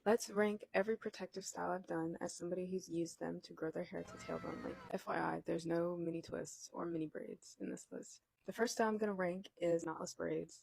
Let's rank every protective style I've done as somebody who's used them to grow their hair to tailbone length. FYI, there's no mini twists or mini braids in this list. The first style I'm going to rank is knotless braids.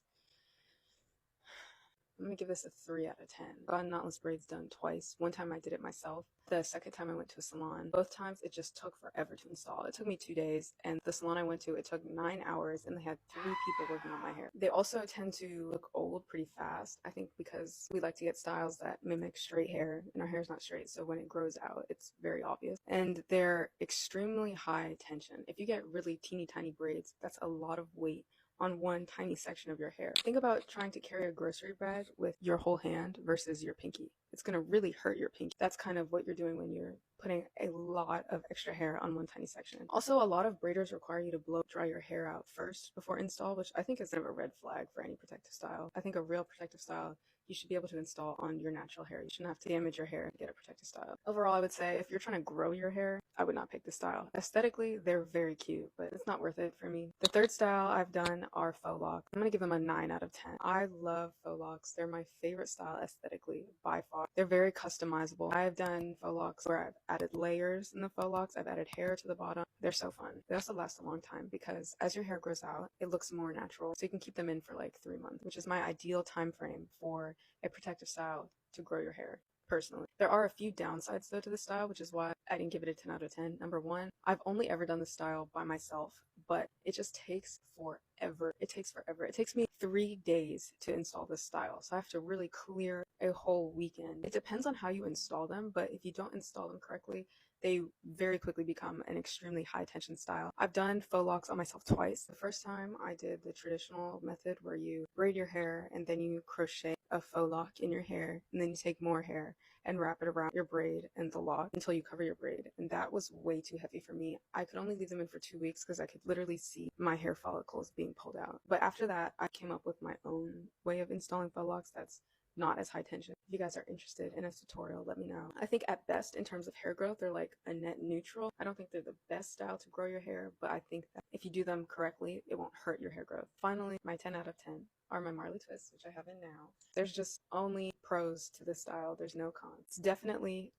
I'm gonna give this a 3 out of 10. I've gotten knotless braids done twice. One time I did it myself. The second time I went to a salon. Both times it just took forever to install. It took me 2 days, and the salon I went to, it took 9 hours, and they had 3 people working on my hair. They also tend to look old pretty fast, I think because we like to get styles that mimic straight hair, and our hair's not straight, so when it grows out, it's very obvious. And they're extremely high tension. If you get really teeny tiny braids, that's a lot of weight on one tiny section of your hair. Think about trying to carry a grocery bag with your whole hand versus your pinky. It's going to really hurt your pinky. That's kind of what you're doing when you're putting a lot of extra hair on one tiny section. Also, a lot of braiders require you to blow dry your hair out first before install, which I think is kind of a red flag for any protective style. I think a real protective style you should be able to install on your natural hair. You shouldn't have to damage your hair to get a protective style. Overall, I would say if you're trying to grow your hair, I would not pick this style. Aesthetically, they're very cute, but it's not worth it for me. The third style I've done are faux locks. I'm gonna give them a 9 out of 10. I love faux locks. They're my favorite style aesthetically by far. They're very customizable. I've done faux locks where I've added layers in the faux locks. I've added hair to the bottom. They're so fun. They also last a long time because as your hair grows out, it looks more natural. So you can keep them in for like 3 months, which is my ideal time frame for a protective style to grow your hair. Personally, there are a few downsides though to this style, which is why I didn't give it a 10 out of 10. Number one, I've only ever done this style by myself, but it just takes forever. It takes forever. It takes me 3 days to install this style, so I have to really clear a whole weekend. It depends on how you install them, but if you don't install them correctly, they very quickly become an extremely high tension style. I've done faux locks on myself twice. The first time I did the traditional method where you braid your hair and then you crochet a faux lock in your hair, and then you take more hair and wrap it around your braid and the lock until you cover your braid. And that was way too heavy for me. I could only leave them in for 2 weeks because I could literally see my hair follicles being pulled out. But after that, I came up with my own way of installing faux locks that's not as high tension. If you guys are interested in a tutorial, let me know. I think at best, in terms of hair growth, they're like a net neutral. I don't think they're the best style to grow your hair, but I think that if you do them correctly, it won't hurt your hair growth. Finally, my 10 out of 10 are my Marley twists, which I have in now. There's just only pros to this style. There's no cons. It's definitely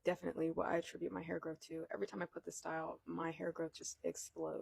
what I attribute my hair growth to. Every time I put this style, my hair growth just explodes.